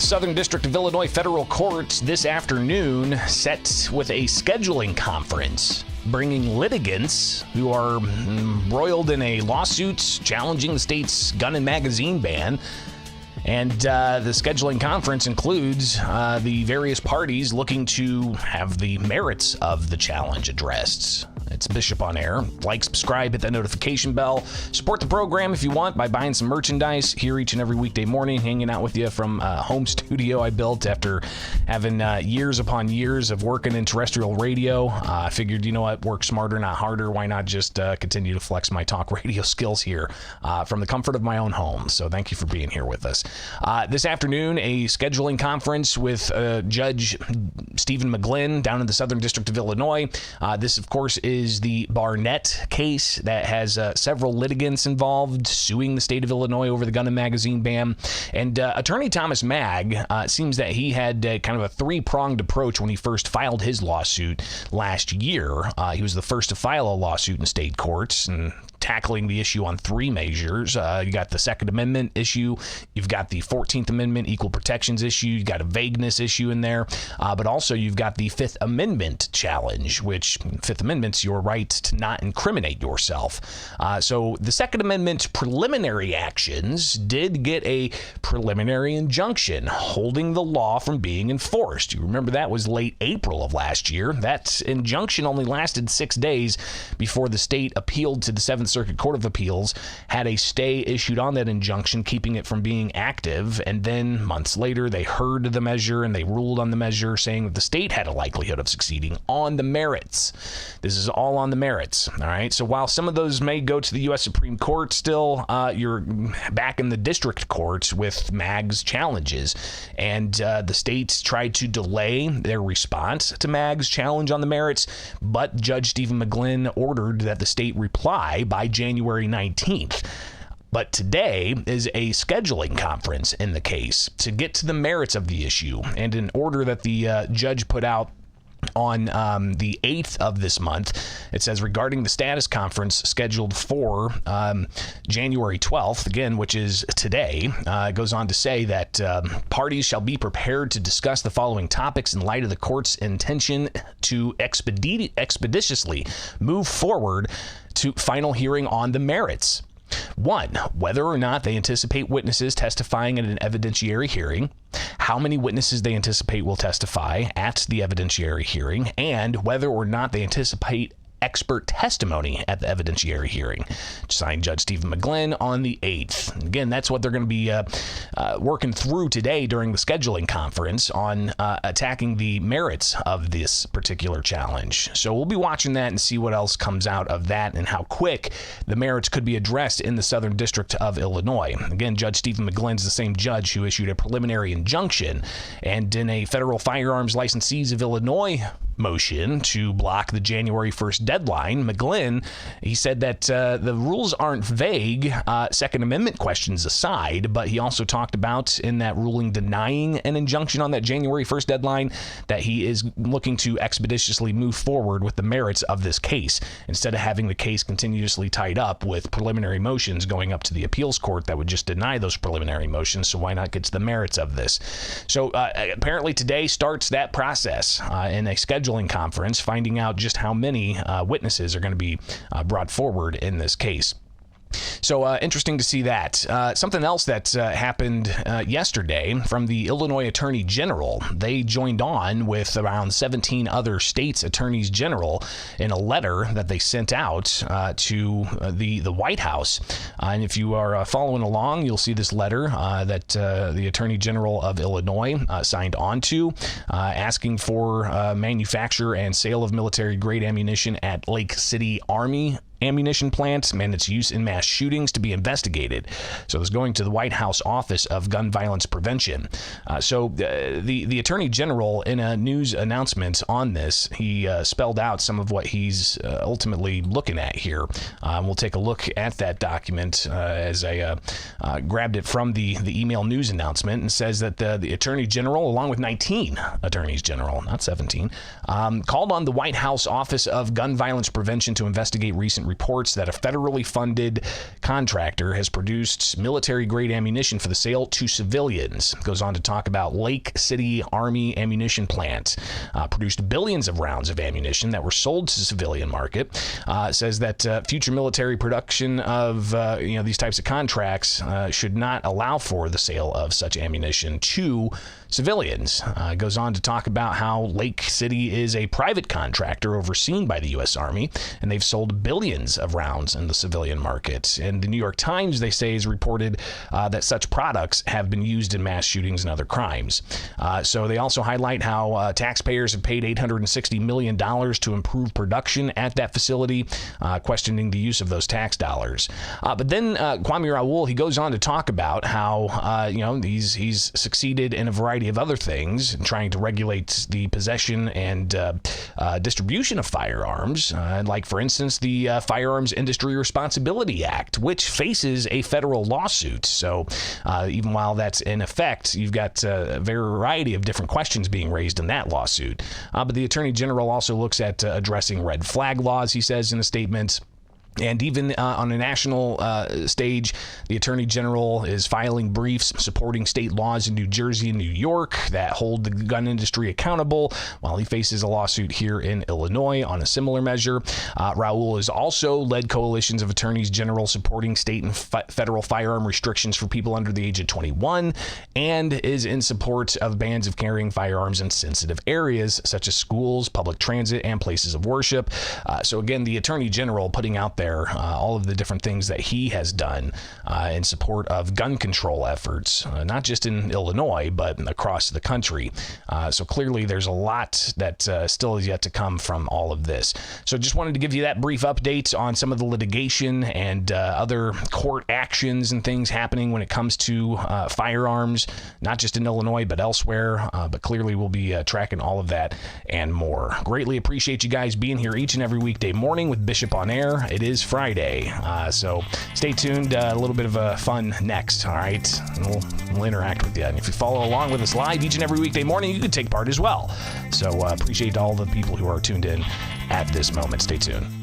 The Southern District of Illinois Federal Court this afternoon set with a scheduling conference, bringing litigants who are embroiled in a lawsuit challenging the state's gun and magazine ban. And the scheduling conference includes the various parties looking to have the merits of the challenge addressed. It's Bishop on Air. Like, subscribe, hit that notification bell. Support the program if you want by buying some merchandise here each and every weekday morning, hanging out with you from a home studio I built after having years upon years of working in terrestrial radio. I figured, you know what, work smarter, not harder. Why not just continue to flex my talk radio skills here from the comfort of my own home? So thank you for being here with us. This afternoon, a scheduling conference with Judge Stephen McGlynn down in the Southern District of Illinois. This, of course, is the Barnett case that has several litigants involved suing the state of Illinois over the gun and magazine ban. And Attorney Thomas Magg, seems that he had kind of a three-pronged approach when he first filed his lawsuit last year. He was the first to file a lawsuit in state courts and tackling the issue on three measures. You got the Second Amendment issue, you've got the 14th Amendment equal protections issue, you've got a vagueness issue in there, but also you've got the Fifth Amendment challenge, which Fifth Amendment's your right to not incriminate yourself. So the Second Amendment preliminary actions did get a preliminary injunction holding the law from being enforced. You remember that was late April of last year. That injunction only lasted 6 days before the state appealed to the Seventh Circuit Court of Appeals, had a stay issued on that injunction, keeping it from being active. And then months later, they heard the measure and they ruled on the measure, saying that the state had a likelihood of succeeding on the merits. This is all on the merits. All right. So while some of those may go to the U.S. Supreme Court, still you're back in the district courts with Magg's challenges. And the states tried to delay their response to Magg's challenge on the merits, but Judge Stephen McGlynn ordered that the state reply by January 19th. But today is a scheduling conference in the case to get to the merits of the issue, and an order that the judge put out on the 8th of this month. It says, regarding the status conference scheduled for January 12th, again, which is today, it goes on to say that parties shall be prepared to discuss the following topics in light of the court's intention to expeditiously move forward to final hearing on the merits. 1, whether or not they anticipate witnesses testifying at an evidentiary hearing, how many witnesses they anticipate will testify at the evidentiary hearing, and whether or not they anticipate expert testimony at the evidentiary hearing. Signed, Judge Stephen McGlynn on the 8th. Again, that's what they're going to be working through today during the scheduling conference on attacking the merits of this particular challenge. So we'll be watching that and see what else comes out of that and how quick the merits could be addressed in the Southern District of Illinois. Again, Judge Stephen McGlynn's the same judge who issued a preliminary injunction, and in a federal firearms licensees of Illinois motion to block the January 1st deadline, McGlynn, he said that the rules aren't vague, Second Amendment questions aside, but he also talked about in that ruling denying an injunction on that January 1st deadline that he is looking to expeditiously move forward with the merits of this case instead of having the case continuously tied up with preliminary motions going up to the appeals court that would just deny those preliminary motions. So why not get to the merits of this? So apparently today starts that process in a scheduling conference, finding out just how many witnesses are going to be brought forward in this case. So interesting to see that. Something else that happened yesterday from the Illinois Attorney General. They joined on with around 17 other states' attorneys general in a letter that they sent out to the White House. And if you are following along, you'll see this letter that the Attorney General of Illinois signed on to, asking for manufacture and sale of military-grade ammunition at Lake City Army ammunition plants and its use in mass shootings to be investigated. So it's going to the White House Office of Gun Violence Prevention. The Attorney General, in a news announcement on this, he spelled out some of what he's ultimately looking at here. We'll take a look at that document as I grabbed it from the email news announcement, and says that the Attorney General, along with 19 attorneys general, not 17, called on the White House Office of Gun Violence Prevention to investigate recent reports that a federally funded contractor has produced military-grade ammunition for the sale to civilians. Goes on to talk about Lake City Army ammunition plant. Produced billions of rounds of ammunition that were sold to the civilian market. Says that future military production of these types of contracts should not allow for the sale of such ammunition to civilians. Goes on to talk about how Lake City is a private contractor overseen by the U.S. Army, and they've sold billions of rounds in the civilian market. And the New York Times, they say, has reported that such products have been used in mass shootings and other crimes. So they also highlight how taxpayers have paid $860 million to improve production at that facility, questioning the use of those tax dollars. But then Kwame Raoul, he goes on to talk about how he's succeeded in a variety of other things, trying to regulate the possession and distribution of firearms, like, for instance, the Firearms Industry Responsibility Act, which faces a federal lawsuit. So even while that's in effect, you've got a variety of different questions being raised in that lawsuit. But the Attorney General also looks at addressing red flag laws, he says in a statement. And even on a national stage, the Attorney General is filing briefs supporting state laws in New Jersey and New York that hold the gun industry accountable, while he faces a lawsuit here in Illinois on a similar measure. Raoul has also led coalitions of attorneys general supporting state and federal firearm restrictions for people under the age of 21, and is in support of bans of carrying firearms in sensitive areas such as schools, public transit, and places of worship. So again, the Attorney General putting out there all of the different things that he has done in support of gun control efforts, not just in Illinois, but across the country. So clearly there's a lot that still is yet to come from all of this. So just wanted to give you that brief update on some of the litigation and other court actions and things happening when it comes to firearms, not just in Illinois, but elsewhere. But clearly we'll be tracking all of that and more. Greatly appreciate you guys being here each and every weekday morning with Bishop on Air. It is Friday, so stay tuned. A little bit of fun next, all right? And we'll interact with you. And if you follow along with us live each and every weekday morning, you can take part as well. So appreciate all the people who are tuned in at this moment. Stay tuned.